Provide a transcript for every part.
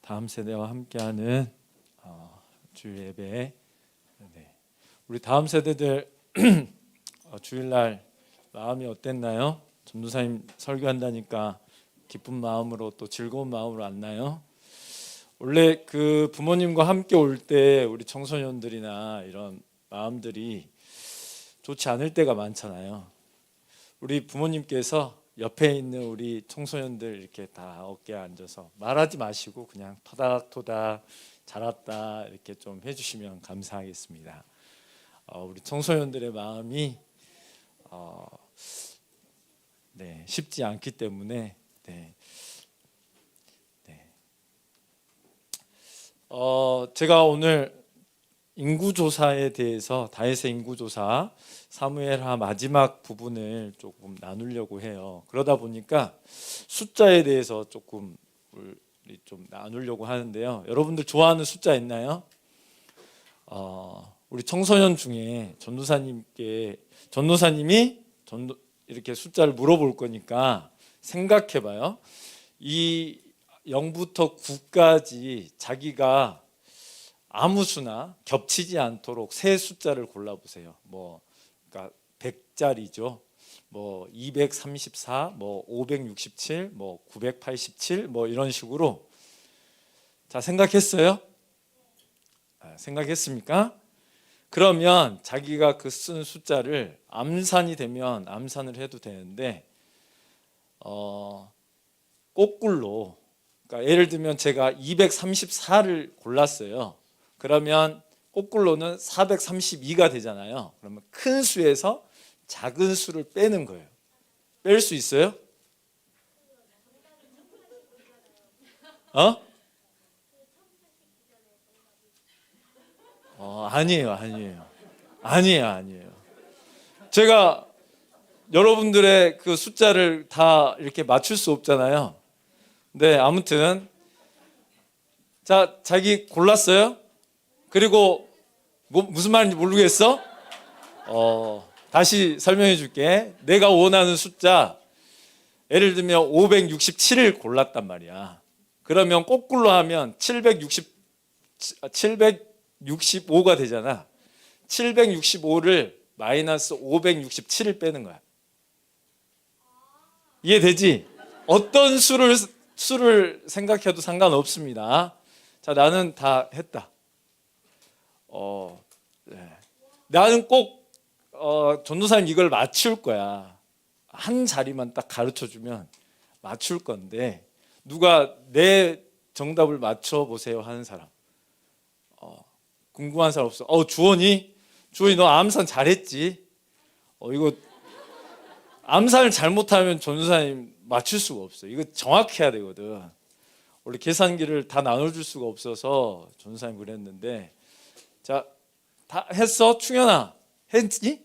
다음 세대와 함께하는 주일 예배. 네. 우리 다음 세대들 주일날 마음이 어땠나요? 전도사님 설교한다니까 기쁜 마음으로 또 즐거운 마음으로 왔나요? 원래 그 부모님과 함께 올 때 우리 청소년들이나 이런 마음들이 좋지 않을 때가 많잖아요. 우리 부모님께서 옆에 있는 우리 청소년들 이렇게 다 어깨에 앉아서 말하지 마시고 그냥 토닥토닥 잘 왔다 이렇게 좀 해주시면 감사하겠습니다. 우리 청소년들의 마음이 쉽지 않기 때문에 제가 오늘 인구조사에 대해서 다윗의 인구조사 사무엘하 마지막 부분을 조금 나누려고 해요. 그러다 보니까 숫자에 대해서 조금 우리 좀 나누려고 하는데요. 여러분들 좋아하는 숫자 있나요? 우리 청소년 중에 전도사님이 이렇게 숫자를 물어볼 거니까 생각해봐요. 이 0부터 9까지 자기가 아무 수나 겹치지 않도록 세 숫자를 골라보세요. 그러니까 100짜리죠. 234, 567, 987, 이런 식으로. 자, 생각했어요? 생각했습니까? 그러면 자기가 그 쓴 숫자를 암산이 되면 암산을 해도 되는데 거꾸로, 그러니까 예를 들면 제가 234를 골랐어요. 그러면 거꾸로는 432가 되잖아요. 그러면 큰 수에서 작은 수를 빼는 거예요. 뺄 수 있어요? 아니에요. 제가 여러분들의 그 숫자를 다 이렇게 맞출 수 없잖아요. 네, 아무튼 자, 자기 골랐어요? 그리고 무슨 말인지 모르겠어? 다시 설명해 줄게. 내가 원하는 숫자, 예를 들면 567을 골랐단 말이야. 그러면 거꾸로 하면 765가 되잖아. 765를 마이너스 567을 빼는 거야. 이해되지? 어떤 수를 생각해도 상관없습니다. 자, 나는 다 했다. 나는 꼭 전도사님 이걸 맞출 거야. 한 자리만 딱 가르쳐주면 맞출 건데 누가 내 정답을 맞춰보세요 하는 사람, 궁금한 사람 없어? 주원이 너 암산 잘했지? 이거 암산을 잘못하면 전도사님 맞출 수가 없어. 이거 정확해야 되거든. 원래 계산기를 다 나눠줄 수가 없어서 전도사님 그랬는데, 자, 다 했어? 충현아 했니?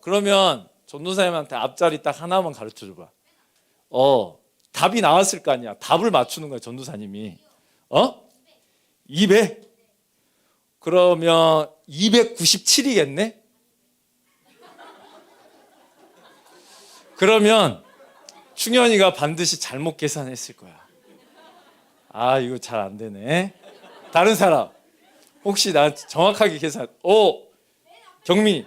그러면 전도사님한테 앞자리 딱 하나만 가르쳐줘봐. 답이 나왔을 거 아니야. 답을 맞추는 거야 전도사님이. 200? 그러면 297이겠네? 그러면 충현이가 반드시 잘못 계산했을 거야. 이거 잘 안 되네. 다른 사람 혹시 나 정확하게 계산. 경미.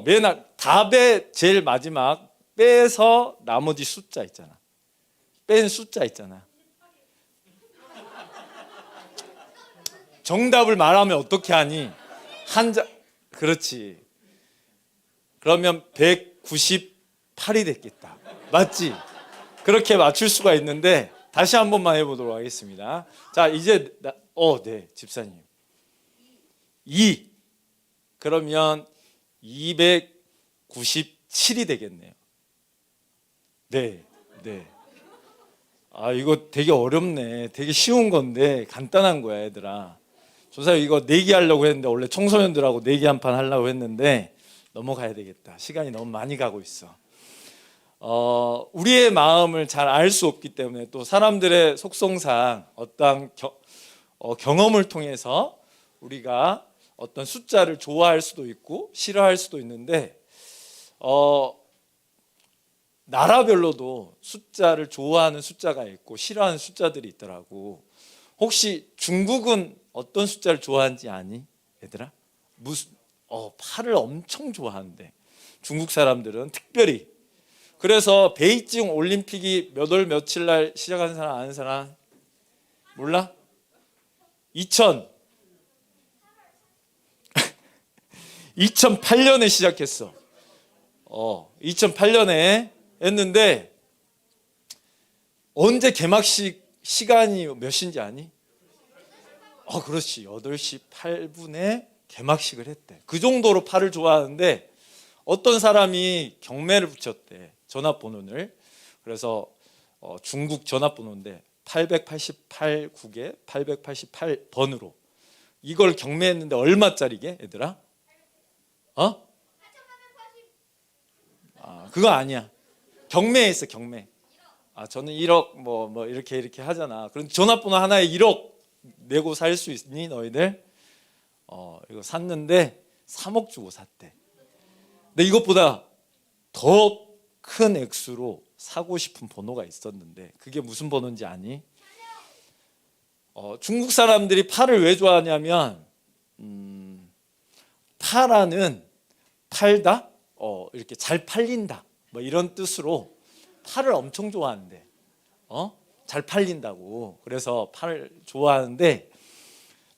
맨 답의 제일 마지막 빼서 나머지 숫자 있잖아. 뺀 숫자 있잖아. 정답을 말하면 어떻게 하니? 그렇지. 그러면 198이 됐겠다. 맞지? 그렇게 맞출 수가 있는데 다시 한 번만 해보도록 하겠습니다. 자, 이제 네, 집사님. 2. 그러면 297이 되겠네요. 네. 이거 되게 어렵네. 되게 쉬운 건데 간단한 거야, 얘들아. 조사님 이거 내기 하려고 했는데, 원래 청소년들하고 내기 한 판 하려고 했는데 넘어가야 되겠다. 시간이 너무 많이 가고 있어. 우리의 마음을 잘 알 수 없기 때문에, 또 사람들의 속성상 어떤 경험을 통해서 우리가 어떤 숫자를 좋아할 수도 있고 싫어할 수도 있는데, 나라별로도 숫자를 좋아하는 숫자가 있고 싫어하는 숫자들이 있더라고. 혹시 중국은 어떤 숫자를 좋아하는지 아니? 얘들아? 무슨 8을 엄청 좋아하는데 중국 사람들은 특별히. 그래서 베이징 올림픽이 몇 월 며칠 날 시작하는 사람 아는 사람? 몰라? 2008년에 시작했어. 2008년에 했는데 언제 개막식 시간이 몇 시인지 아니? 그렇지. 8시 8분에 개막식을 했대. 그 정도로 팔을 좋아하는데 어떤 사람이 경매를 붙였대. 전화번호를. 그래서 중국 전화번호인데 888국에 888번으로 이걸 경매했는데 얼마짜리게 얘들아? 그거 아니야. 경매했어. 경매. 저는 1억 뭐 이렇게 하잖아. 그럼 전화번호 하나에 1억 내고 살 수 있니 너희들? 이거 샀는데 3억 주고 샀대. 근데 이것보다 더 큰 액수로 사고 싶은 번호가 있었는데 그게 무슨 번호인지 아니? 중국 사람들이 팔을 왜 좋아하냐면 파라는 팔다, 이렇게 잘 팔린다 뭐 이런 뜻으로 팔을 엄청 좋아하는데 잘 팔린다고. 그래서 팔을 좋아하는데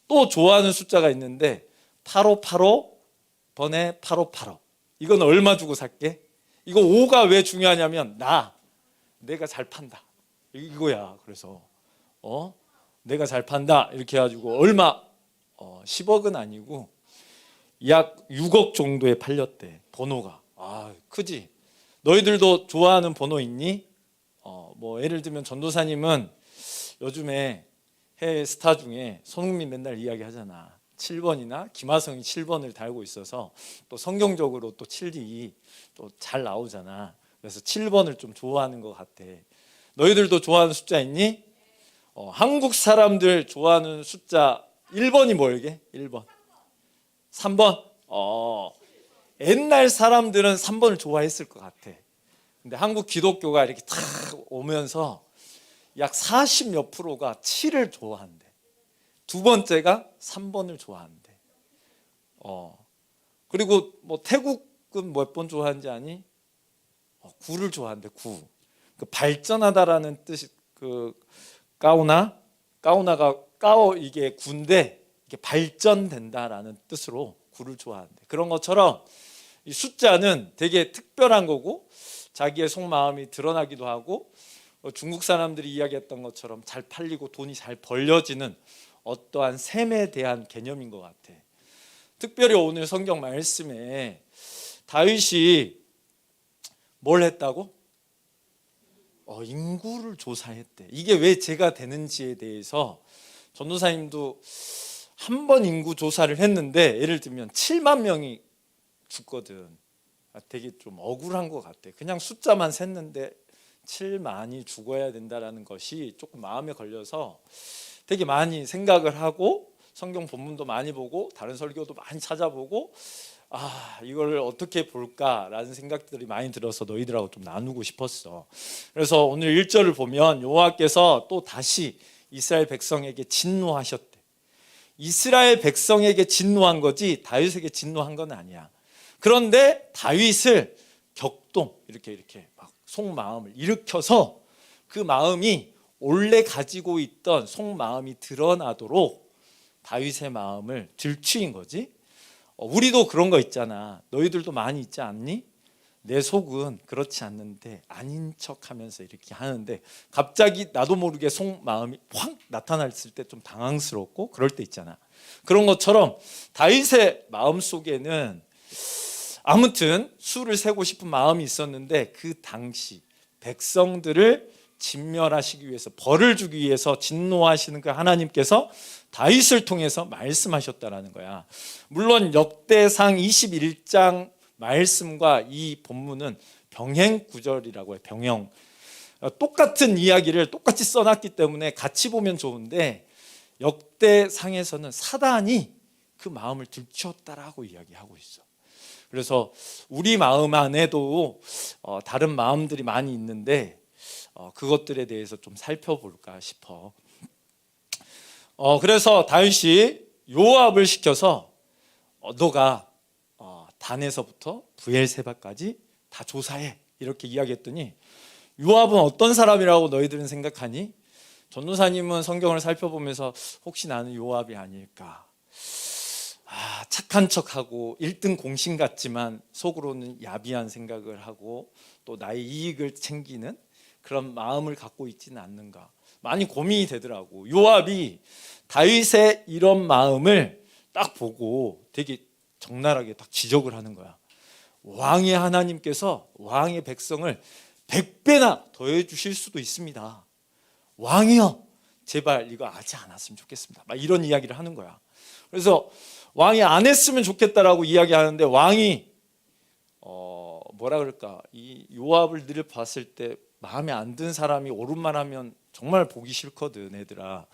또 좋아하는 숫자가 있는데 8585번에 8585. 이건 얼마 주고 살게? 이거 5가 왜 중요하냐면 내가 잘 판다 이거야. 그래서 내가 잘 판다 이렇게 해가지고 얼마 10억은 아니고 약 6억 정도에 팔렸대. 번호가. 크지? 너희들도 좋아하는 번호 있니? 뭐 예를 들면 전도사님은 요즘에 해외 스타 중에 손흥민 맨날 이야기하잖아. 7번이나 김하성이 7번을 달고 있어서 또 성경적으로 또 7이 또 잘 나오잖아. 그래서 7번을 좀 좋아하는 것 같아. 너희들도 좋아하는 숫자 있니? 한국 사람들 좋아하는 숫자 1번이 뭐이게? 1번. 3번? 옛날 사람들은 3번을 좋아했을 것 같아. 근데 한국 기독교가 이렇게 탁 오면서 약 40몇 프로가 7을 좋아한대. 두 번째가 3번을 좋아한대. 그리고 뭐 태국은 몇 번 좋아하는지 아니? 9를 좋아한대. 9. 그 발전하다라는 뜻이 까우나가 이게 9인데 이게 발전된다라는 뜻으로 9를 좋아한대. 그런 것처럼 이 숫자는 되게 특별한 거고 자기의 속마음이 드러나기도 하고 중국 사람들이 이야기했던 것처럼 잘 팔리고 돈이 잘 벌려지는 어떠한 셈에 대한 개념인 것 같아. 특별히 오늘 성경 말씀에 다윗이 뭘 했다고? 인구를 조사했대. 이게 왜 죄가 되는지에 대해서 전도사님도 한 번 인구 조사를 했는데 예를 들면 7만 명이 죽거든. 되게 좀 억울한 것 같아. 그냥 숫자만 셌는데 7만이 죽어야 된다라는 것이 조금 마음에 걸려서 되게 많이 생각을 하고 성경 본문도 많이 보고 다른 설교도 많이 찾아보고 이걸 어떻게 볼까라는 생각들이 많이 들어서 너희들하고 좀 나누고 싶었어. 그래서 오늘 1절을 보면 여호와께서 또 다시 이스라엘 백성에게 진노하셨대. 이스라엘 백성에게 진노한 거지 다윗에게 진노한 건 아니야. 그런데 다윗을 격동 이렇게 막 속마음을 일으켜서 그 마음이 원래 가지고 있던 속마음이 드러나도록 다윗의 마음을 들추인 거지. 우리도 그런 거 있잖아. 너희들도 많이 있지 않니? 내 속은 그렇지 않는데 아닌 척하면서 이렇게 하는데 갑자기 나도 모르게 속마음이 확 나타났을 때 좀 당황스럽고 그럴 때 있잖아. 그런 것처럼 다윗의 마음 속에는 아무튼 수를 세고 싶은 마음이 있었는데 그 당시 백성들을 진멸하시기 위해서 벌을 주기 위해서 진노하시는 그 하나님께서 다윗을 통해서 말씀하셨다라는 거야. 물론 역대상 21장 말씀과 이 본문은 병행 구절이라고 해. 병행. 똑같은 이야기를 똑같이 써놨기 때문에 같이 보면 좋은데 역대상에서는 사단이 그 마음을 들추었다라고 이야기하고 있어. 그래서 우리 마음 안에도 다른 마음들이 많이 있는데 그것들에 대해서 좀 살펴볼까 싶어. 그래서 다윗이 요압을 시켜서 너가 단에서부터 브엘세바까지 다 조사해 이렇게 이야기했더니 요압은 어떤 사람이라고 너희들은 생각하니? 전도사님은 성경을 살펴보면서 혹시 나는 요압이 아닐까? 착한 척하고 1등 공신 같지만 속으로는 야비한 생각을 하고 또 나의 이익을 챙기는 그런 마음을 갖고 있지는 않는가? 많이 고민이 되더라고. 요압이 다윗의 이런 마음을 딱 보고 되게 적나라하게 딱 지적을 하는 거야. 왕의 하나님께서 왕의 백성을 100배나 더해 주실 수도 있습니다. 왕이여 제발 이거 하지 않았으면 좋겠습니다. 막 이런 이야기를 하는 거야. 그래서 왕이 안 했으면 좋겠다라고 이야기하는데 왕이 뭐라 그럴까, 이 요압을 늘 봤을 때 마음에 안 든 사람이 옳은 말 하면 정말 보기 싫거든. 애들아,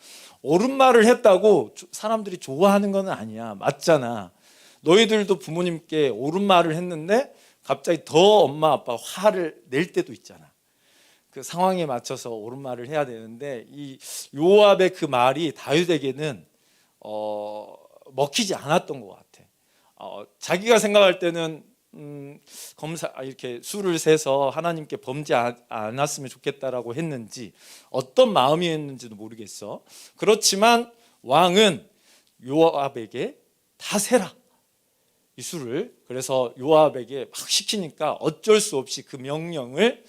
옳은 말을 했다고 사람들이 좋아하는 건 아니야. 맞잖아. 너희들도 부모님께 옳은 말을 했는데 갑자기 더 엄마 아빠 화를 낼 때도 있잖아. 그 상황에 맞춰서 옳은 말을 해야 되는데 이 요압의 그 말이 다윗에게는 먹히지 않았던 것 같아. 자기가 생각할 때는 검사 이렇게 수를 세서 하나님께 범죄 않았으면 좋겠다라고 했는지 어떤 마음이었는지도 모르겠어. 그렇지만 왕은 요압에게 다 세라 이 수를. 그래서 요압에게 막 시키니까 어쩔 수 없이 그 명령을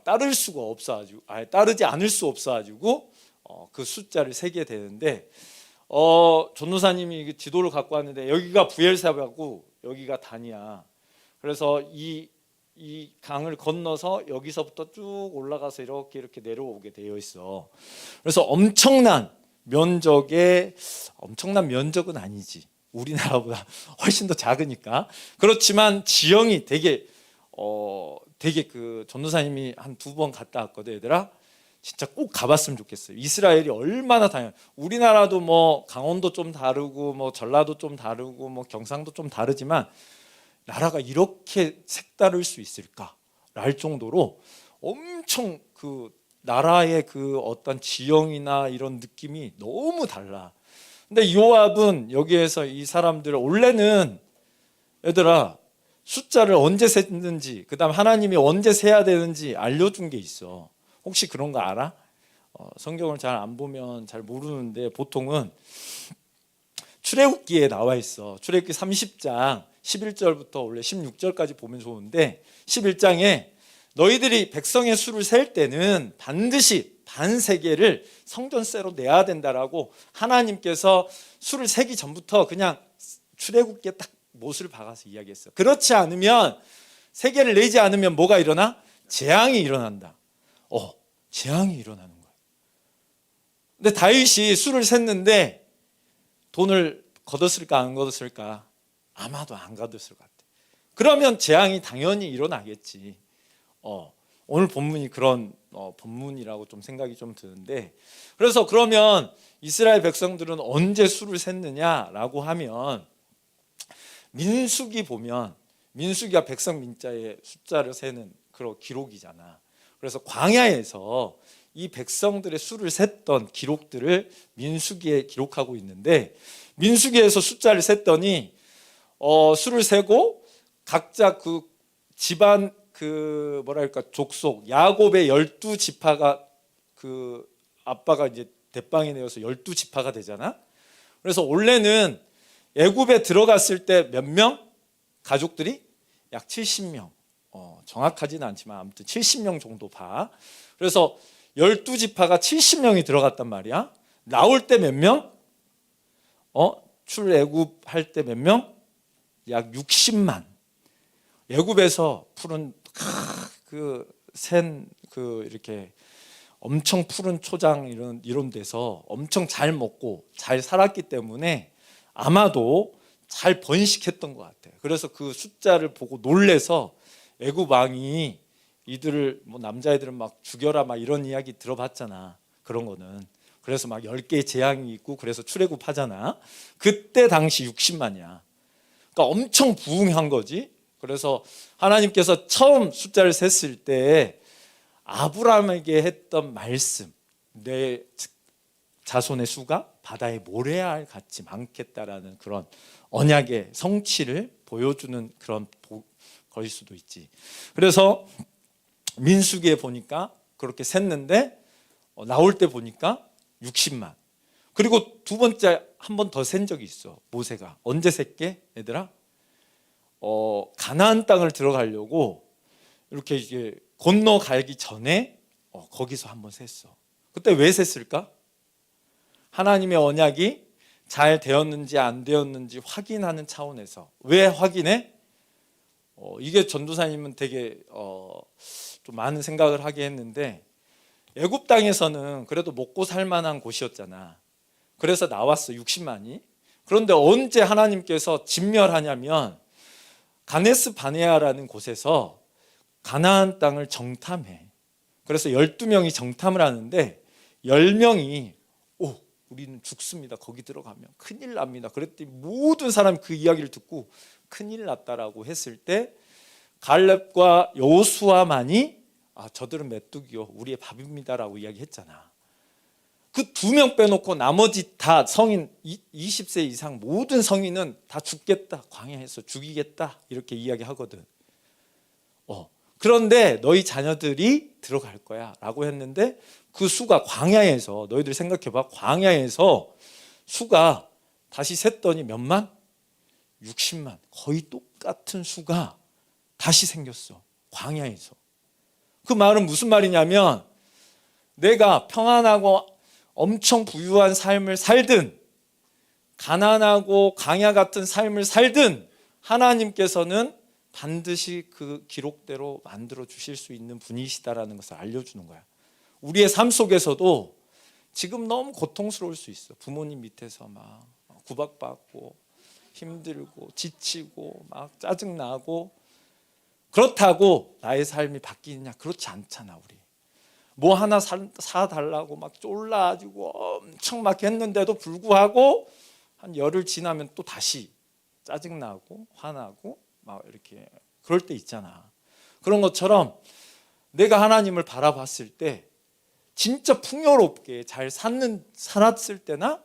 따를 수가 없어가지고 따르지 않을 수 없어가지고 그 숫자를 세게 되는데 전도사님이 지도를 갖고 왔는데 여기가 브엘사바고 여기가 단이야. 그래서 이 강을 건너서 여기서부터 쭉 올라가서 이렇게 내려오게 되어 있어. 그래서 엄청난 면적은 아니지. 우리나라보다 훨씬 더 작으니까. 그렇지만 지형이 되게 그 전도사님이 한 2번 갔다 왔거든. 얘들아 진짜 꼭 가봤으면 좋겠어요. 이스라엘이 얼마나 다양. 우리나라도 뭐 강원도 좀 다르고 뭐 전라도 좀 다르고 뭐 경상도 좀 다르지만 나라가 이렇게 색다를 수 있을까? 랄 정도로 엄청 그 나라의 그 어떤 지형이나 이런 느낌이 너무 달라. 근데 요압은 여기에서 이 사람들 원래는 얘들아 숫자를 언제 셌는지 그다음 하나님이 언제 세야 되는지 알려준 게 있어. 혹시 그런 거 알아? 성경을 잘 안 보면 잘 모르는데 보통은 출애굽기에 나와 있어. 출애굽기 30장 11절부터 원래 16절까지 보면 좋은데 11장에 너희들이 백성의 수를 셀 때는 반드시 반세겔을 성전세로 내야 된다라고 하나님께서 수를 세기 전부터 그냥 출애굽기에 딱 못을 박아서 이야기했어. 그렇지 않으면 세겔을 내지 않으면 뭐가 일어나? 재앙이 일어난다. 재앙이 일어나는 거야. 근데 다윗이 수를 셌는데 돈을 걷었을까 안 걷었을까? 아마도 안 걷었을 것 같아. 그러면 재앙이 당연히 일어나겠지. 오늘 본문이 그런 본문이라고 좀 생각이 좀 드는데, 그래서 그러면 이스라엘 백성들은 언제 수를 셌느냐라고 하면 민수기 보면 민수기가 백성 민자의 숫자를 세는 그런 기록이잖아. 그래서 광야에서 이 백성들의 수를 셌던 기록들을 민수기에 기록하고 있는데 민수기에서 숫자를 셌더니 수를 세고 각자 그 집안 그 뭐랄까 족속 야곱의 12지파가 그 아빠가 이제 대빵이 되어서 12지파가 되잖아. 그래서 원래는 애굽에 들어갔을 때 몇 명? 가족들이 약 70명. 정확하지는 않지만 아무튼 70명 정도 봐. 그래서 12지파가 70명이 들어갔단 말이야. 나올 때 몇 명? 출애굽 할 때 몇 명? 약 60만. 애굽에서 푸른 이렇게 엄청 푸른 초장 이런 데서 엄청 잘 먹고 잘 살았기 때문에 아마도 잘 번식했던 것 같아. 그래서 그 숫자를 보고 놀래서 애굽 왕이 이들을 뭐 남자애들은 막 죽여라 막 이런 이야기 들어봤잖아. 그런 거는. 그래서 막 10개의 재앙이 있고 그래서 출애굽 하잖아. 그때 당시 60만이야. 그러니까 엄청 부흥한 거지. 그래서 하나님께서 처음 숫자를 셌을 때 아브라함에게 했던 말씀, 내 자손의 수가 바다의 모래알 같이 많겠다라는 그런 언약의 성취를 보여주는 그런 거일 수도 있지. 그래서 민수기에 보니까 그렇게 셌는데 나올 때 보니까 60만. 그리고 두 번째 한 번 더 센 적이 있어. 모세가 언제 셌게 얘들아? 가나안 땅을 들어가려고 이렇게 이제 건너가기 전에 거기서 한번 셌어. 그때 왜 셌을까? 하나님의 언약이 잘 되었는지 안 되었는지 확인하는 차원에서. 왜 확인해? 이게 전도사님은 되게 좀 많은 생각을 하게 했는데, 애굽 땅에서는 그래도 먹고 살 만한 곳이었잖아. 그래서 나왔어 60만이. 그런데 언제 하나님께서 진멸하냐면 가네스 바네아라는 곳에서 가나안 땅을 정탐해. 그래서 12명이 정탐을 하는데 10명이 우리는 죽습니다. 거기 들어가면 큰일 납니다. 그랬더니 모든 사람이 그 이야기를 듣고 큰일 났다라고 했을 때 갈렙과 여호수아만이 저들은 메뚜기요 우리의 밥입니다라고 이야기했잖아. 그 2명 빼놓고 나머지 다 성인 20세 이상 모든 성인은 다 죽겠다, 광야에서 죽이겠다 이렇게 이야기하거든. 그런데 너희 자녀들이 들어갈 거야 라고 했는데 그 수가 광야에서, 너희들 생각해봐, 광야에서 수가 다시 셌더니 몇만? 60만. 거의 똑같은 수가 다시 생겼어, 광야에서. 그 말은 무슨 말이냐면 내가 평안하고 엄청 부유한 삶을 살든 가난하고 광야 같은 삶을 살든 하나님께서는 반드시 그 기록대로 만들어 주실 수 있는 분이시다라는 것을 알려주는 거야. 우리의 삶 속에서도 지금 너무 고통스러울 수 있어. 부모님 밑에서 막 구박받고 힘들고 지치고 막 짜증나고. 그렇다고 나의 삶이 바뀌느냐? 그렇지 않잖아. 우리 뭐 하나 사달라고 막 쫄라가지고 엄청 막 했는데도 불구하고 한 열흘 지나면 또 다시 짜증나고 화나고 막 이렇게 그럴 때 있잖아. 그런 것처럼 내가 하나님을 바라봤을 때 진짜 풍요롭게 잘 살았을 때나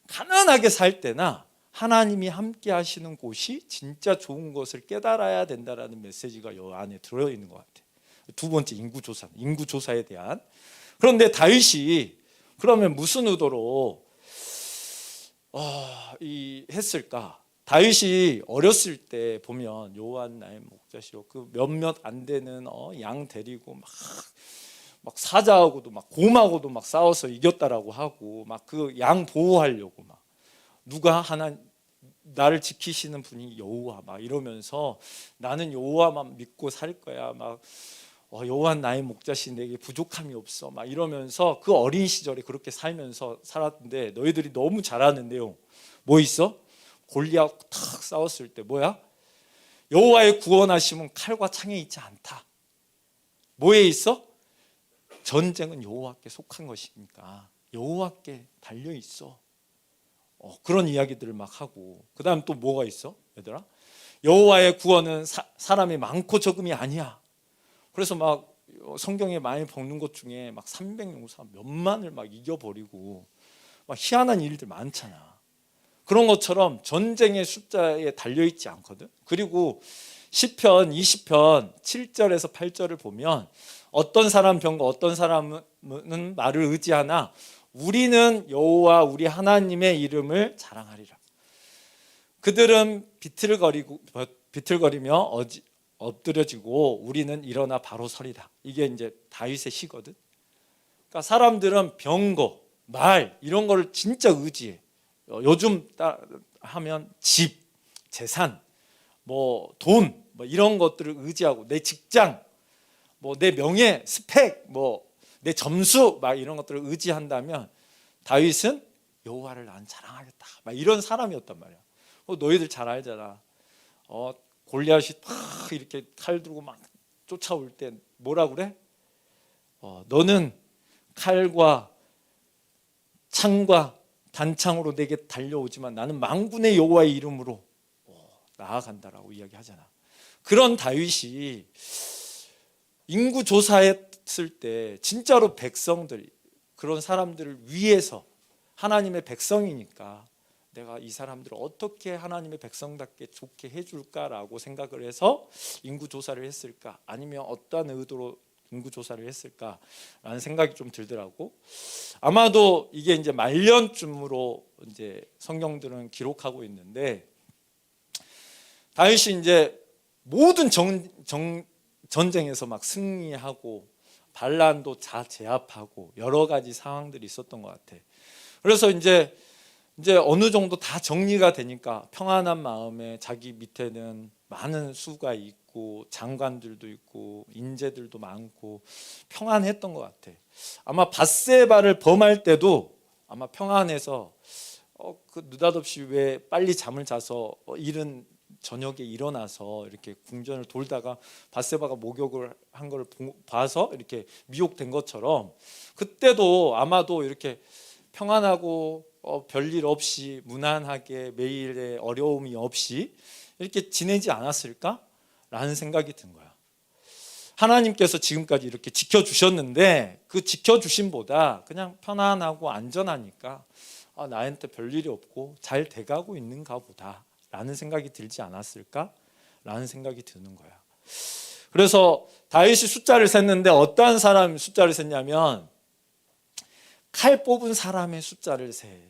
가난하게 살 때나 하나님이 함께 하시는 곳이 진짜 좋은 것을 깨달아야 된다라는 메시지가 이 안에 들어있는 것 같아. 두 번째 인구조사에 대한. 그런데 다윗이 그러면 무슨 의도로 했을까? 다윗이 어렸을 때 보면 여호와는 나의 목자시오, 그 몇몇 안 되는 양 데리고 막 사자하고도 막 곰하고도 막 싸워서 이겼다라고 하고 막 그 양 보호하려고 막 누가 하나 나를 지키시는 분이 여호와 막 이러면서 나는 여호와만 믿고 살 거야 막 여호와는 나의 목자시 내게 부족함이 없어 막 이러면서 그 어린 시절에 그렇게 살면서 살았는데 너희들이 너무 잘 아는 내용 뭐 있어? 골리앗 탁 싸웠을 때 뭐야? 여호와의 구원하심은 칼과 창에 있지 않다. 뭐에 있어? 전쟁은 여호와께 속한 것이니까 여호와께 달려 있어. 그런 이야기들을 막 하고, 그 다음 또 뭐가 있어? 얘들아, 여호와의 구원은 사람이 많고 적음이 아니야. 그래서 막 성경에 많이 보는 것 중에 막 300용사 몇만을 막 이겨버리고 막 희한한 일들 많잖아. 그런 것처럼 전쟁의 숫자에 달려있지 않거든. 그리고 시편 20편 7절에서 8절을 보면 어떤 사람 병과 어떤 사람은 말을 의지하나 우리는 여호와 우리 하나님의 이름을 자랑하리라. 그들은 비틀거리며 엎드려지고 우리는 일어나 바로 서리라. 이게 이제 다윗의 시거든. 그러니까 사람들은 병거, 말 이런 걸 진짜 의지해. 요즘 하면 집, 재산, 뭐 돈, 뭐 이런 것들을 의지하고 내 직장, 뭐 내 명예, 스펙, 뭐 내 점수 막 이런 것들을 의지한다면 다윗은 여호와를 난 자랑하겠다 막 이런 사람이었단 말이야. 너희들 잘 알잖아. 골리앗이 막 이렇게 칼 들고 막 쫓아올 때 뭐라 그래? 너는 칼과 창과 단창으로 내게 달려오지만 나는 만군의 여호와의 이름으로 나아간다라고 이야기하잖아. 그런 다윗이 인구 조사했을 때 진짜로 백성들, 그런 사람들을 위해서 하나님의 백성이니까 내가 이 사람들을 어떻게 하나님의 백성답게 좋게 해줄까라고 생각을 해서 인구조사를 했을까, 아니면 어떠한 의도로 인구조사를 했을까라는 생각이 좀 들더라고. 아마도 이게 이제 말년쯤으로 이제 성경들은 기록하고 있는데, 다윗이 이제 모든 전쟁에서 막 승리하고 반란도 다 제압하고 여러 가지 상황들이 있었던 것 같아. 그래서 이제 어느 정도 다 정리가 되니까 평안한 마음에 자기 밑에는 많은 수가 있고 장관들도 있고 인재들도 많고 평안했던 것 같아. 아마 밧세바를 범할 때도 아마 평안해서 그 느닷없이 왜 빨리 잠을 자서 이른 저녁에 일어나서 이렇게 궁전을 돌다가 밧세바가 목욕을 한 걸 봐서 이렇게 미혹된 것처럼, 그때도 아마도 이렇게 평안하고 별일 없이 무난하게 매일의 어려움이 없이 이렇게 지내지 않았을까라는 생각이 든 거야. 하나님께서 지금까지 이렇게 지켜주셨는데 그 지켜주심보다 그냥 편안하고 안전하니까 나한테 별일이 없고 잘 돼가고 있는가 보다 라는 생각이 들지 않았을까라는 생각이 드는 거야. 그래서 다윗이 숫자를 셌는데 어떠한 사람 숫자를 셌냐면 칼 뽑은 사람의 숫자를 세.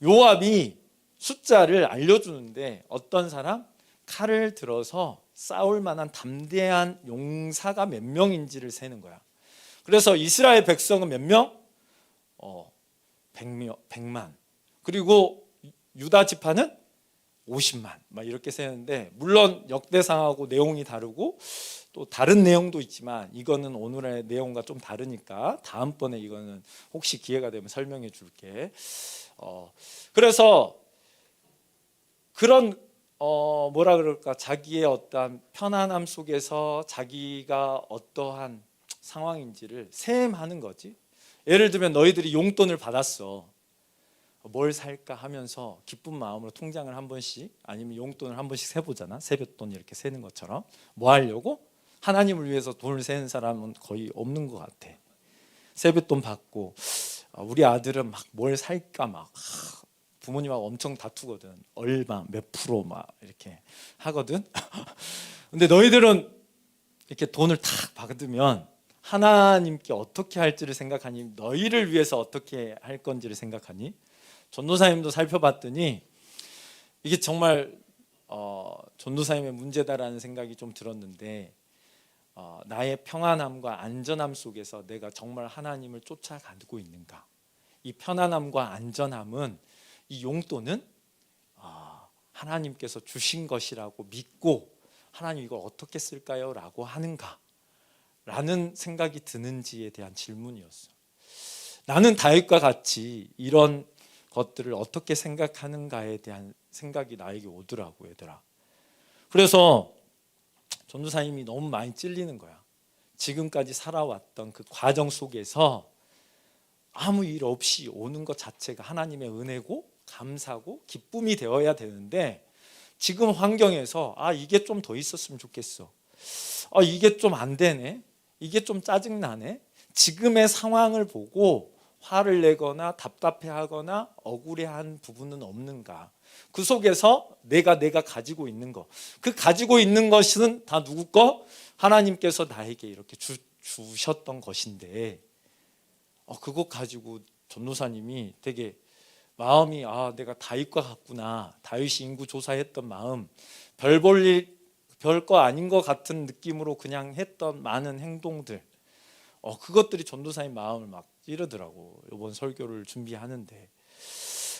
요압이 숫자를 알려주는데 어떤 사람? 칼을 들어서 싸울 만한 담대한 용사가 몇 명인지를 세는 거야. 그래서 이스라엘 백성은 몇 명? 100만. 그리고 유다 지파는 50만. 막 이렇게 세는데, 물론 역대상하고 내용이 다르고 또 다른 내용도 있지만 이거는 오늘의 내용과 좀 다르니까 다음번에 이거는 혹시 기회가 되면 설명해 줄게. 그래서 그런 뭐라 그럴까, 자기의 어떠한 편안함 속에서 자기가 어떠한 상황인지를 셈하는 거지. 예를 들면 너희들이 용돈을 받았어. 뭘 살까 하면서 기쁜 마음으로 통장을 한 번씩, 아니면 용돈을 한 번씩 세보잖아. 세뱃돈 이렇게 세는 것처럼. 뭐 하려고? 하나님을 위해서 돈을 세는 사람은 거의 없는 것 같아. 세뱃돈 받고 우리 아들은 막 뭘 살까 막 부모님하고 엄청 다투거든. 얼마 몇 프로 막 이렇게 하거든. 근데 너희들은 이렇게 돈을 탁 받으면 하나님께 어떻게 할지를 생각하니? 너희를 위해서 어떻게 할 건지를 생각하니? 전도사님도 살펴봤더니 이게 정말 전도사님의 문제다라는 생각이 좀 들었는데, 나의 평안함과 안전함 속에서 내가 정말 하나님을 쫓아가고 있는가? 이 편안함과 안전함은, 이 용돈은 하나님께서 주신 것이라고 믿고 하나님 이걸 어떻게 쓸까요? 라고 하는가? 라는 생각이 드는지에 대한 질문이었어. 나는 다윗과 같이 이런 것들을 어떻게 생각하는가에 대한 생각이 나에게 오더라고, 얘들아. 그래서 전도사님이 너무 많이 찔리는 거야. 지금까지 살아왔던 그 과정 속에서 아무 일 없이 오는 것 자체가 하나님의 은혜고 감사고 기쁨이 되어야 되는데, 지금 환경에서 이게 좀 더 있었으면 좋겠어. 이게 좀 안 되네. 이게 좀 짜증나네. 지금의 상황을 보고 화를 내거나 답답해하거나 억울해한 부분은 없는가? 그 속에서 내가 가지고 있는 거, 그 가지고 있는 것은 다 누구 거? 하나님께서 나에게 이렇게 주셨던 것인데, 그거 가지고 전도사님이 되게 마음이 내가 다윗과 같구나. 다윗이 인구 조사했던 마음, 별거 아닌 것 같은 느낌으로 그냥 했던 많은 행동들, 그것들이 전도사님 마음을 막 찌르더라고, 이번 설교를 준비하는데.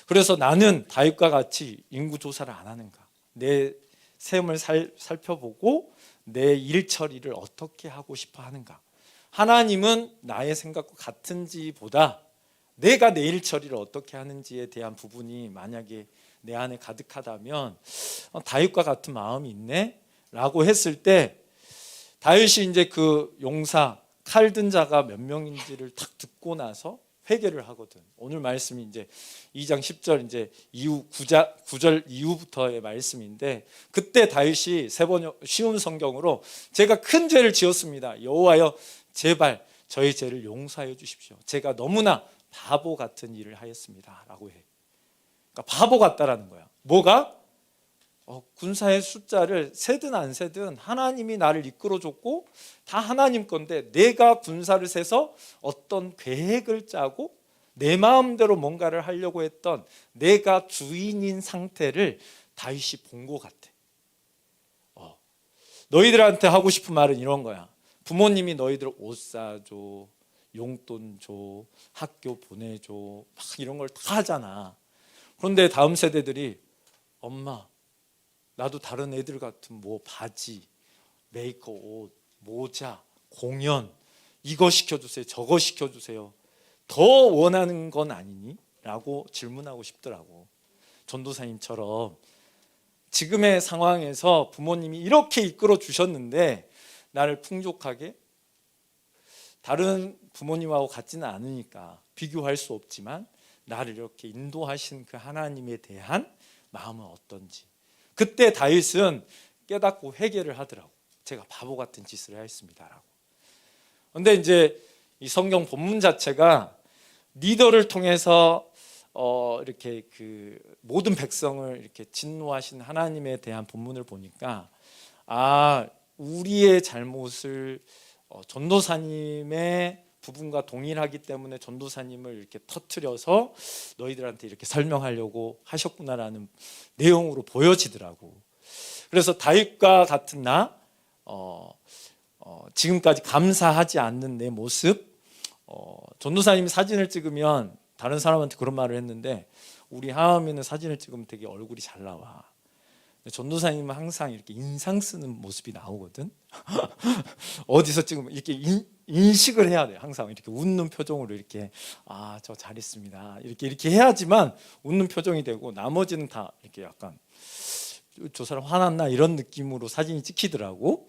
그래서 나는 다윗과 같이 인구 조사를 안 하는가, 내 삶을 살펴보고 내 일 처리를 어떻게 하고 싶어 하는가. 하나님은 나의 생각과 같은지 보다 내가 내 일 처리를 어떻게 하는지에 대한 부분이 만약에 내 안에 가득하다면 다윗과 같은 마음이 있네 라고 했을 때, 다윗이 이제 그 용사 칼 든 자가 몇 명인지를 딱 듣고 나서 회개를 하거든. 오늘 말씀이 이제 2장 10절 이제 이후 9절 이후부터의 말씀인데, 그때 다윗이 세 번 쉬운 성경으로 제가 큰 죄를 지었습니다. 여호와여 제발 저희 죄를 용서하여 주십시오. 제가 너무나 바보 같은 일을 하였습니다라고 해. 그러니까 바보 같다라는 거야. 뭐가? 군사의 숫자를 세든 안 세든 하나님이 나를 이끌어줬고 다 하나님 건데 내가 군사를 세서 어떤 계획을 짜고 내 마음대로 뭔가를 하려고 했던 내가 주인인 상태를 다윗이 본 것 같아. 너희들한테 하고 싶은 말은 이런 거야. 부모님이 너희들 옷 사줘, 용돈 줘, 학교 보내줘, 막 이런 걸 다 하잖아. 그런데 다음 세대들이 엄마, 나도 다른 애들 같은 뭐 바지, 메이크업, 옷, 모자, 공연 이거 시켜주세요, 저거 시켜주세요. 더 원하는 건 아니니? 라고 질문하고 싶더라고. 전도사님처럼 지금의 상황에서 부모님이 이렇게 이끌어 주셨는데 나를 풍족하게, 다른 부모님하고 같지는 않으니까 비교할 수 없지만 나를 이렇게 인도하신 그 하나님에 대한 마음은 어떤지, 그때 다윗은 깨닫고 회개를 하더라고. 제가 바보 같은 짓을 했습니다라고. 그런데 이제 이 성경 본문 자체가 리더를 통해서 이렇게 그 모든 백성을 이렇게 진노하신 하나님에 대한 본문을 보니까 우리의 잘못을 전도사님의 부분과 동일하기 때문에 전도사님을 이렇게 터뜨려서 너희들한테 이렇게 설명하려고 하셨구나라는 내용으로 보여지더라고. 그래서 다윗과 같은 나, 지금까지 감사하지 않는 내 모습, 전도사님이 사진을 찍으면 다른 사람한테 그런 말을 했는데 우리 하은이는 사진을 찍으면 되게 얼굴이 잘 나와. 전도사님은 항상 이렇게 인상 쓰는 모습이 나오거든. 어디서 찍으면 이렇게 인식을 해야 돼. 항상 이렇게 웃는 표정으로 이렇게 저 잘했습니다. 이렇게 해야지만 웃는 표정이 되고, 나머지는 다 이렇게 약간 저 사람 화났나 이런 느낌으로 사진이 찍히더라고.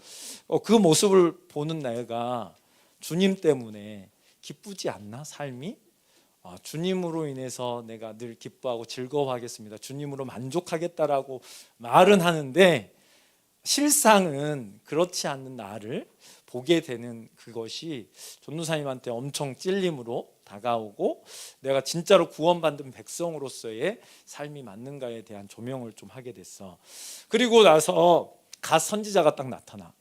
그 모습을 보는 내가 주님 때문에 기쁘지 않나 삶이? 주님으로 인해서 내가 늘 기뻐하고 즐거워하겠습니다, 주님으로 만족하겠다라고 말은 하는데 실상은 그렇지 않는 나를 보게 되는 그것이 전도사님한테 엄청 찔림으로 다가오고, 내가 진짜로 구원받은 백성으로서의 삶이 맞는가에 대한 조명을 좀 하게 됐어. 그리고 나서 갓 선지자가 딱 나타나.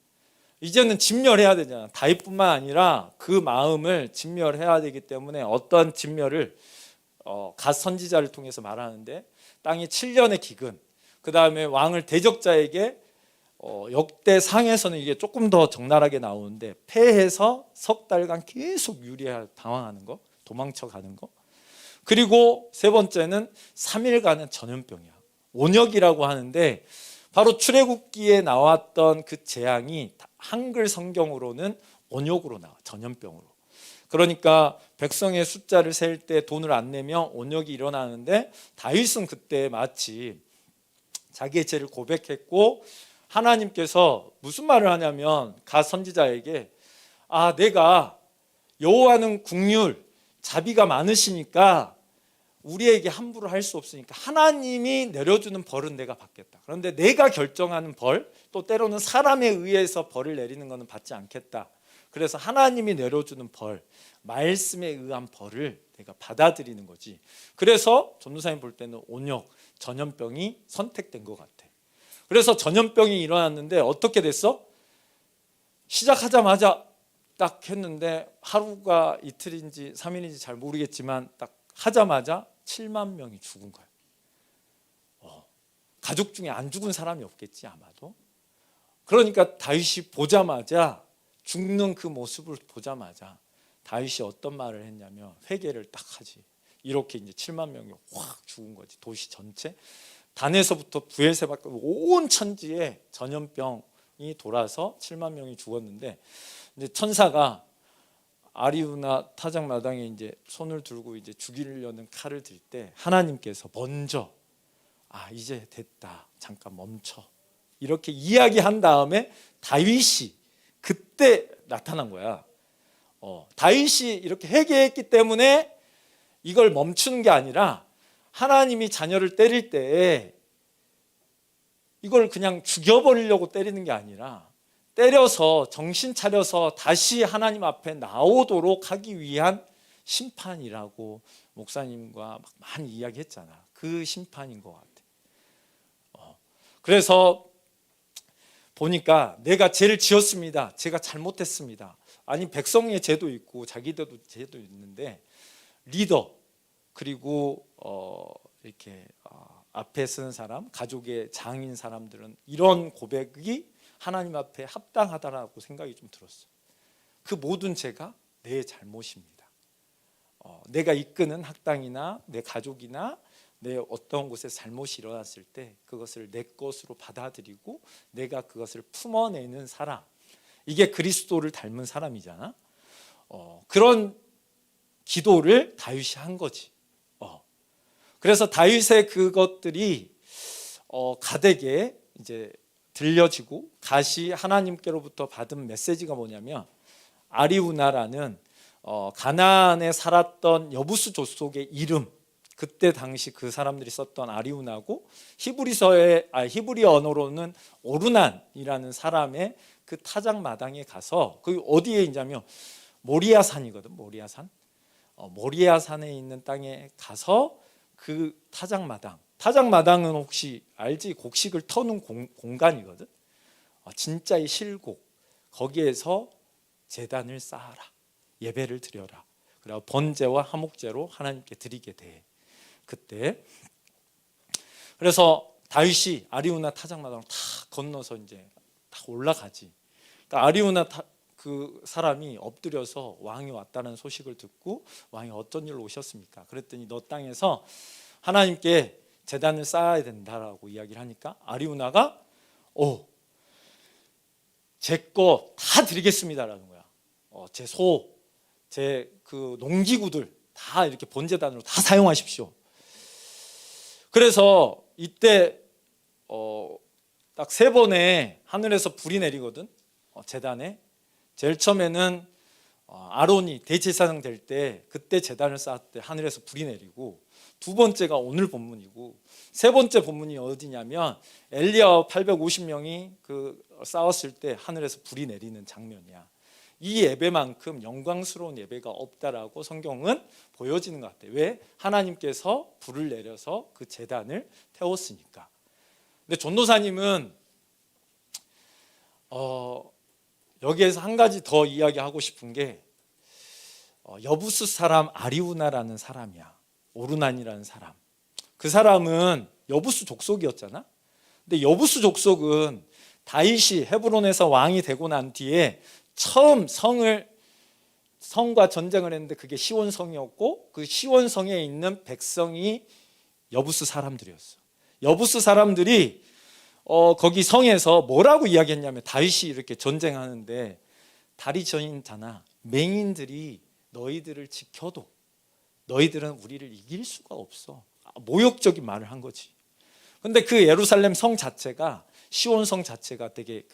이제는 진멸해야 되잖아. 다윗뿐만 아니라 그 마음을 진멸해야 되기 때문에 어떠한 진멸을 갓 선지자를 통해서 말하는데, 땅이 7년의 기근, 그 다음에 왕을 대적자에게 역대상에서는 이게 조금 더 적나라하게 나오는데 패해서 석 달간 계속 당황하는 거, 도망쳐가는 거. 그리고 세 번째는 3일간은 전염병이야. 온역이라고 하는데 바로 출애굽기에 나왔던 그 재앙이 한글 성경으로는 온역으로 나와, 전염병으로. 그러니까 백성의 숫자를 셀 때 돈을 안 내면 온역이 일어나는데 다윗은 그때 마치 자기의 죄를 고백했고 하나님께서 무슨 말을 하냐면 갓 선지자에게 내가 여호와는 긍휼 자비가 많으시니까 우리에게 함부로 할 수 없으니까 하나님이 내려주는 벌은 내가 받겠다. 그런데 내가 결정하는 벌, 또 때로는 사람에 의해서 벌을 내리는 것은 받지 않겠다. 그래서 하나님이 내려주는 벌, 말씀에 의한 벌을 내가 받아들이는 거지. 그래서 전도사님 볼 때는 온역, 전염병이 선택된 것 같아. 그래서 전염병이 일어났는데 어떻게 됐어? 시작하자마자 딱 했는데 하루가 이틀인지 3일인지 잘 모르겠지만 딱 하자마자 7만 명이 죽은 거예요. 가족 중에 안 죽은 사람이 없겠지 아마도. 그러니까 다윗이 보자마자, 죽는 그 모습을 보자마자 다윗이 어떤 말을 했냐면 회개를 딱 하지. 이렇게 이제 7만 명이 확 죽은 거지. 도시 전체 단에서부터 부엘세바까지 온 천지에 전염병이 돌아서 7만 명이 죽었는데, 이제 천사가 아리우나 타작마당에 이제 손을 들고 이제 죽이려는 칼을 들 때 하나님께서 먼저 이제 됐다, 잠깐 멈춰, 이렇게 이야기한 다음에 다윗이 그때 나타난 거야. 다윗이 이렇게 회개했기 때문에 이걸 멈추는 게 아니라 하나님이 자녀를 때릴 때 이걸 그냥 죽여버리려고 때리는 게 아니라 때려서 정신 차려서 다시 하나님 앞에 나오도록 하기 위한 심판이라고 목사님과 막 많이 이야기했잖아. 그 심판인 것 같아. 그래서 보니까 내가 죄를 지었습니다. 제가 잘못했습니다. 아니, 백성의 죄도 있고 자기들도 죄도 있는데 리더 그리고 이렇게 앞에 서는 사람, 가족의 장인 사람들은 이런 고백이 하나님 앞에 합당하다라고 생각이 좀 들었어. 그 모든 죄가 내 잘못입니다. 내가 이끄는 학당이나 내 가족이나 내 어떤 곳에 잘못이 일어났을 때 그것을 내 것으로 받아들이고 내가 그것을 품어내는 사람, 이게 그리스도를 닮은 사람이잖아. 그런 기도를 다윗이 한 거지. 그래서 다윗의 그것들이 갓에게 이제 들려지고 갓이 하나님께로부터 받은 메시지가 뭐냐면, 아리우나라는 가나안에 살았던 여부스 족속의 이름, 그때 당시 그 사람들이 썼던 아리우나고, 히브리 언어로는 오르난이라는 사람의 그 타작마당에 가서, 그 어디에 있냐면 모리아산이거든. 모리아산에 있는 땅에 가서 그 타작마당은 혹시 알지? 곡식을 터는 공간이거든. 진짜의 실곡, 거기에서 제단을 쌓아라, 예배를 드려라. 그리고 번제와 화목제로 하나님께 드리게 돼. 그때 그래서 다윗이 아리우나 타작마당을 다 건너서 이제 다 올라가지. 그러니까 아리우나 그 사람이 엎드려서 왕이 왔다는 소식을 듣고, 왕이 어떤 일로 오셨습니까? 그랬더니 너 땅에서 하나님께 제단을 쌓아야 된다라고 이야기를 하니까 아리우나가 제 거 다 드리겠습니다라는 거야. 제 소, 제 그 농기구들 다 이렇게 번제단으로 다 사용하십시오. 그래서 이때 딱 3번에 하늘에서 불이 내리거든. 제단에 제일 처음에는 아론이 대제사장 될 때, 그때 제단을 쌓을 때 하늘에서 불이 내리고, 2번째가 오늘 본문이고, 3번째 본문이 어디냐면 엘리야 850명이 그 싸웠을 때 하늘에서 불이 내리는 장면이야. 이 예배만큼 영광스러운 예배가 없다라고 성경은 보여지는 것 같아요. 왜? 하나님께서 불을 내려서 그 제단을 태웠으니까. 근데 전도사님은 여기에서 한 가지 더 이야기하고 싶은 게, 여부스 사람 아리우나라는 사람이야. 오르난이라는 사람. 그 사람은 여부스 족속이었잖아. 근데 여부스 족속은 다윗이 헤브론에서 왕이 되고 난 뒤에 처음 성과 전쟁을 했는데, 그게 시온성이었고, 그 시온성에 있는 백성이 여부스 사람들이었어. 여부스 사람들이 거기 성에서 뭐라고 이야기했냐면, 다윗이 이렇게 전쟁하는데 다리 저인자나 맹인들이 너희들을 지켜도 너희들은 우리를 이길 수가 없어. 모욕적인 말을 한 거지. 근데 그 예루살렘 성 자체가, 시온성 자체가 되게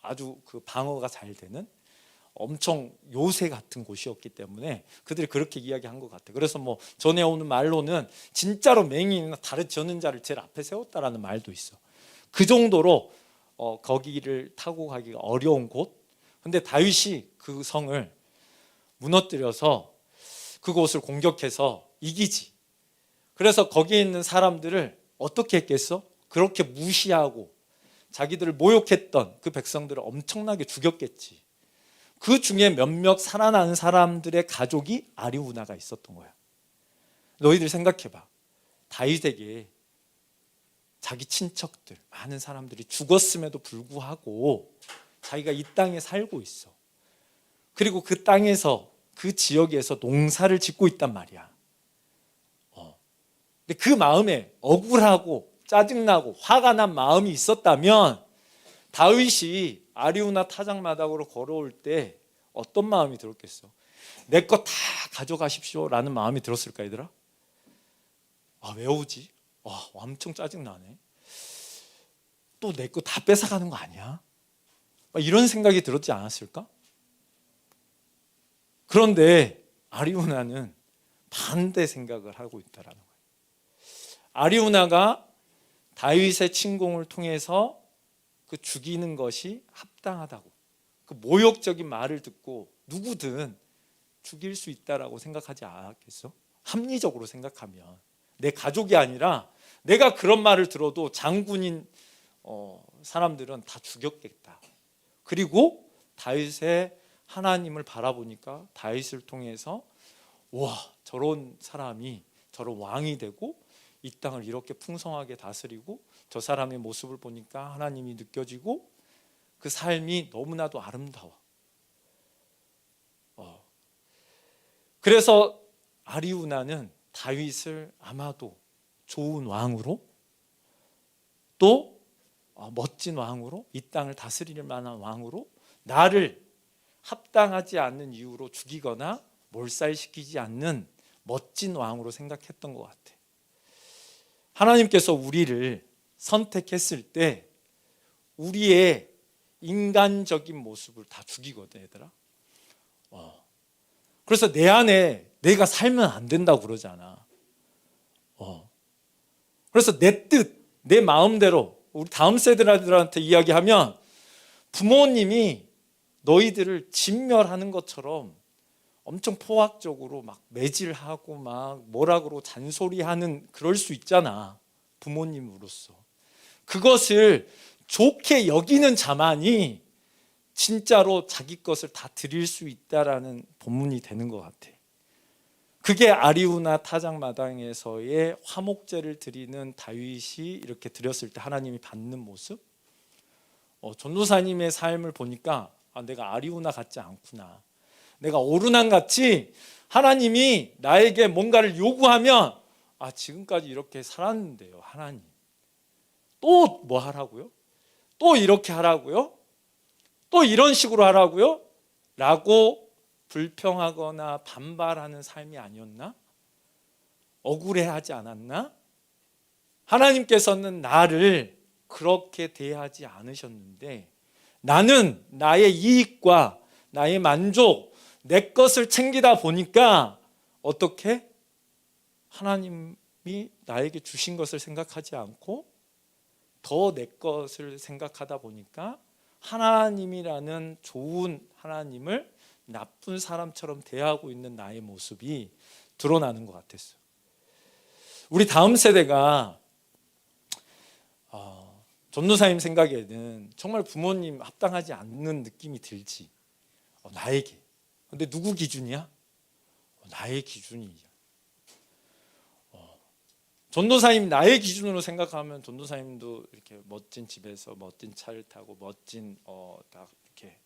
아주 방어가 잘 되는 엄청 요새 같은 곳이었기 때문에 그들이 그렇게 이야기한 것 같아. 그래서 뭐 전해오는 말로는 진짜로 맹인이나 다리 저는 자를 제일 앞에 세웠다라는 말도 있어. 그 정도로 거기를 타고 가기가 어려운 곳. 근데 다윗이 그 성을 무너뜨려서 그곳을 공격해서 이기지. 그래서 거기에 있는 사람들을 어떻게 했겠어? 그렇게 무시하고 자기들을 모욕했던 그 백성들을 엄청나게 죽였겠지. 그 중에 몇몇 살아나는 사람들의 가족이 아리우나가 있었던 거야. 너희들 생각해봐. 다윗에게 자기 친척들, 많은 사람들이 죽었음에도 불구하고 자기가 이 땅에 살고 있어. 그리고 그 땅에서, 그 지역에서 농사를 짓고 있단 말이야. 근데 그 마음에 억울하고 짜증나고 화가 난 마음이 있었다면, 다윗이 아리우나 타작마당으로 걸어올 때 어떤 마음이 들었겠어? 내 거 다 가져가십시오 라는 마음이 들었을까, 얘들아? 왜 오지? 엄청 짜증나네. 또 내 거 다 뺏어가는 거 아니야? 이런 생각이 들었지 않았을까? 그런데 아리우나는 반대 생각을 하고 있다라는 거예요. 아리우나가 다윗의 침공을 통해서 그 죽이는 것이 합당하다고, 그 모욕적인 말을 듣고 누구든 죽일 수 있다라고 생각하지 않았겠어? 합리적으로 생각하면 내 가족이 아니라 내가 그런 말을 들어도 장군인 사람들은 다 죽였겠다. 그리고 다윗의 하나님을 바라보니까 다윗을 통해서 와, 저런 사람이 저런 왕이 되고 이 땅을 이렇게 풍성하게 다스리고 저 사람의 모습을 보니까 하나님이 느껴지고 그 삶이 너무나도 아름다워. 그래서 아리우나는 다윗을 아마도 좋은 왕으로 또 멋진 왕으로 이 땅을 다스릴 만한 왕으로 나를 합당하지 않는 이유로 죽이거나 몰살시키지 않는 멋진 왕으로 생각했던 것 같아. 하나님께서 우리를 선택했을 때 우리의 인간적인 모습을 다 죽이거든, 얘들아. 그래서 내 안에 내가 살면 안 된다고 그러잖아. 그래서 내 뜻, 내 마음대로 우리 다음 세대들한테 이야기하면 부모님이 너희들을 진멸하는 것처럼 엄청 포악적으로 막 매질하고 막 뭐라고 잔소리하는 그럴 수 있잖아. 부모님으로서. 그것을 좋게 여기는 자만이 진짜로 자기 것을 다 드릴 수 있다라는 본문이 되는 것 같아. 그게 아리우나 타작마당에서의 화목제를 드리는 다윗이 이렇게 드렸을 때 하나님이 받는 모습. 전도사님의 삶을 보니까 내가 아리우나 같지 않구나. 내가 오르난 같이 하나님이 나에게 뭔가를 요구하면 지금까지 이렇게 살았는데요, 하나님. 또 뭐 하라고요? 또 이렇게 하라고요? 또 이런 식으로 하라고요? 라고 불평하거나 반발하는 삶이 아니었나? 억울해하지 않았나? 하나님께서는 나를 그렇게 대하지 않으셨는데 나는 나의 이익과 나의 만족, 내 것을 챙기다 보니까 어떻게? 하나님이 나에게 주신 것을 생각하지 않고 더 내 것을 생각하다 보니까 하나님이라는 좋은 하나님을 나쁜 사람처럼 대하고 있는 나의 모습이 드러나는 것 같았어요. 우리 다음 세대가 전도사님 생각에는 정말 부모님 합당하지 않는 느낌이 들지. 나에게. 근데 누구 기준이야? 나의 기준이야. 전도사님 나의 기준으로 생각하면 전도사님도 이렇게 멋진 집에서 멋진 차를 타고 멋진 딱 이렇게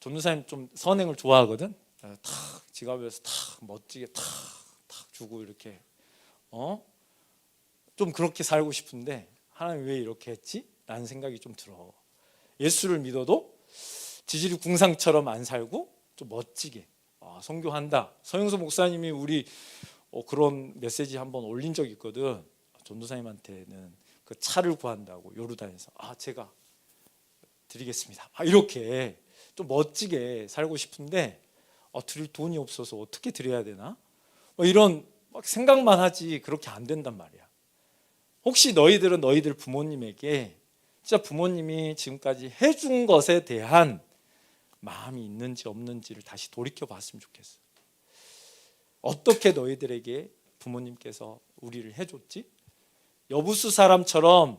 전도사님 좀 선행을 좋아하거든. 탁 지갑에서 탁 멋지게 탁 주고 이렇게 좀 그렇게 살고 싶은데 하나님 왜 이렇게 했지? 라는 생각이 좀 들어. 예수를 믿어도 지질이 궁상처럼 안 살고 좀 멋지게 선교한다. 서영수 목사님이 우리 그런 메시지 한번 올린 적이 있거든. 전도사님한테는 그 차를 구한다고 요르단에서 제가 드리겠습니다. 이렇게 좀 멋지게 살고 싶은데 드릴 돈이 없어서 어떻게 드려야 되나? 이런 막 생각만 하지 그렇게 안 된단 말이야. 혹시 너희들은 너희들 부모님에게 진짜 부모님이 지금까지 해준 것에 대한 마음이 있는지 없는지를 다시 돌이켜 봤으면 좋겠어. 어떻게 너희들에게 부모님께서 우리를 해줬지? 여부수 사람처럼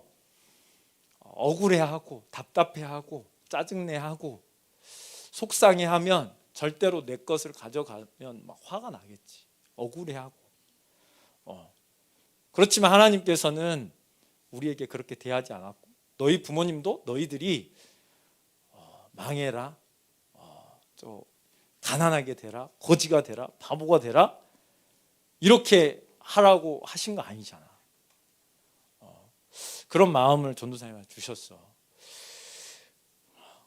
억울해하고 답답해하고 짜증내하고 속상해하면 절대로 내 것을 가져가면 막 화가 나겠지. 억울해하고. 그렇지만 하나님께서는 우리에게 그렇게 대하지 않았고 너희 부모님도 너희들이 망해라, 가난하게 되라, 거지가 되라, 바보가 되라 이렇게 하라고 하신 거 아니잖아. 그런 마음을 전도사님한테 주셨어.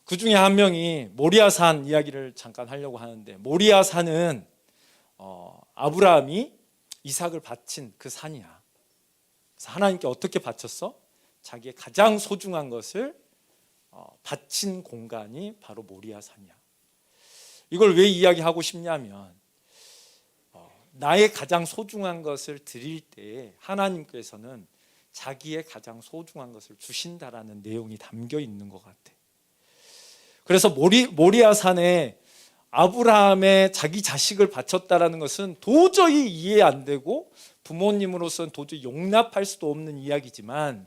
그 중에 한 명이 모리아산 이야기를 잠깐 하려고 하는데 모리아산은 아브라함이 이삭을 바친 그 산이야. 그래서 하나님께 어떻게 바쳤어? 자기의 가장 소중한 것을 바친 공간이 바로 모리아산이야. 이걸 왜 이야기하고 싶냐면 나의 가장 소중한 것을 드릴 때에 하나님께서는 자기의 가장 소중한 것을 주신다라는 내용이 담겨 있는 것 같아. 그래서 모리아산에 아브라함의 자기 자식을 바쳤다라는 것은 도저히 이해 안 되고 부모님으로서는 도저히 용납할 수도 없는 이야기지만,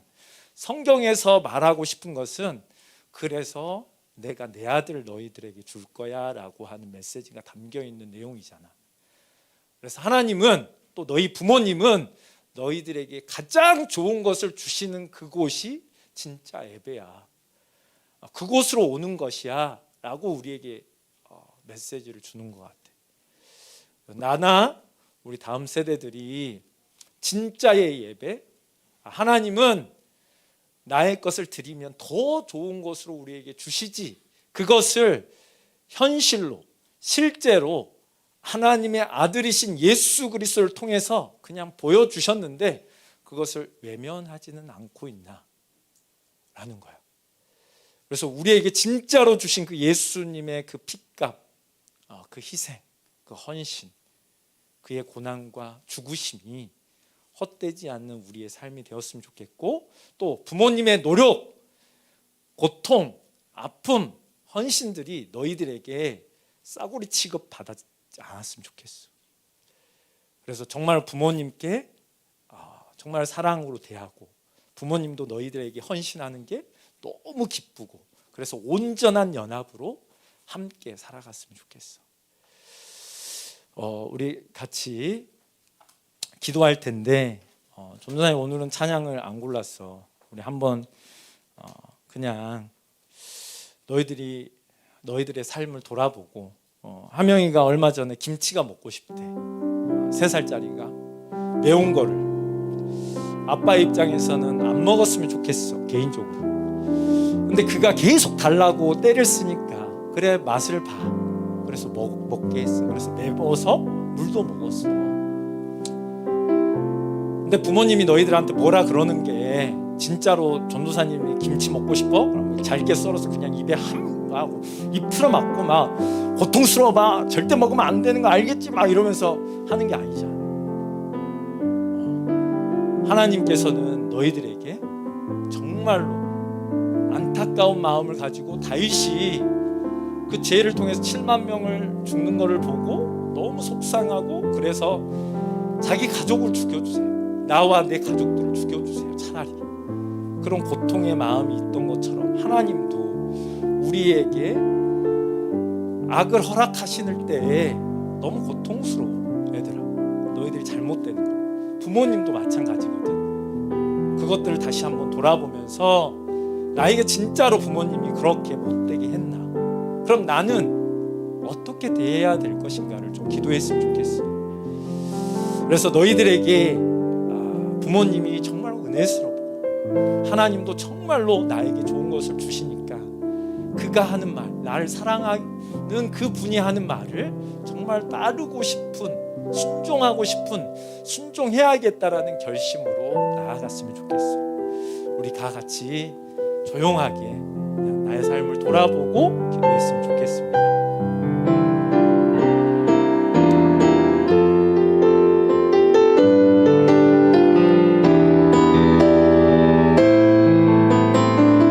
성경에서 말하고 싶은 것은 그래서 내가 내 아들 너희들에게 줄 거야 라고 하는 메시지가 담겨 있는 내용이잖아. 그래서 하나님은, 또 너희 부모님은 너희들에게 가장 좋은 것을 주시는 그곳이 진짜 예배야, 그곳으로 오는 것이야 라고 우리에게 메시지를 주는 것 같아. 나나 우리 다음 세대들이 진짜의 예배, 하나님은 나의 것을 드리면 더 좋은 것으로 우리에게 주시지, 그것을 현실로 실제로 하나님의 아들이신 예수 그리스도를 통해서 그냥 보여주셨는데 그것을 외면하지는 않고 있나 라는 거야. 그래서 우리에게 진짜로 주신 그 예수님의 그 핏값, 그 희생, 그 헌신, 그의 고난과 죽으심이 헛되지 않는 우리의 삶이 되었으면 좋겠고, 또 부모님의 노력, 고통, 아픔, 헌신들이 너희들에게 싸구리 취급 받지 않았으면 좋겠어. 그래서 정말 부모님께 정말 사랑으로 대하고, 부모님도 너희들에게 헌신하는 게 너무 기쁘고, 그래서 온전한 연합으로 함께 살아갔으면 좋겠어. 우리 같이 기도할 텐데, 전도사님 오늘은 찬양을 안 골랐어. 우리 한번 그냥 너희들의 삶을 돌아보고, 하명이가 얼마 전에 김치가 먹고 싶대. 3살짜리가 매운 거를. 아빠 입장에서는 안 먹었으면 좋겠어, 개인적으로. 근데 그가 계속 달라고 때를 쓰니까 그래 맛을 봐. 그래서 먹게 했어. 그래서 매워서 물도 먹었어. 근데 부모님이 너희들한테 뭐라 그러는 게, 진짜로 전도사님이 김치 먹고 싶어? 그러면 잘게 썰어서 그냥 입에 하고 입 풀어맞고 막 고통스러워, 막 절대 먹으면 안 되는 거 알겠지? 막 이러면서 하는 게 아니잖아. 하나님께서는 너희들에게 정말로 안타까운 마음을 가지고, 다윗이 그 죄를 통해서 7만 명을 죽는 것을 보고 너무 속상하고, 그래서 자기 가족을 죽여주세요, 나와 내 가족들을 죽여주세요, 차라리. 그런 고통의 마음이 있던 것처럼 하나님도 우리에게 악을 허락하시는 때에 너무 고통스러워. 얘들아, 너희들이 잘못되는 거. 부모님도 마찬가지거든. 그것들을 다시 한번 돌아보면서 나에게 진짜로 부모님이 그렇게 못되게 했나? 그럼 나는 어떻게 대해야 될 것인가를 좀 기도했으면 좋겠어. 그래서 너희들에게 부모님이 정말 은혜스럽고, 하나님도 정말로 나에게 좋은 것을 주시니까 그가 하는 말, 나를 사랑하는 그 분이 하는 말을 정말 따르고 싶은, 순종하고 싶은, 순종해야겠다라는 결심으로 나아갔으면 좋겠어. 우리 다 같이 조용하게 그냥 나의 삶을 돌아보고 기도했으면 좋겠습니다.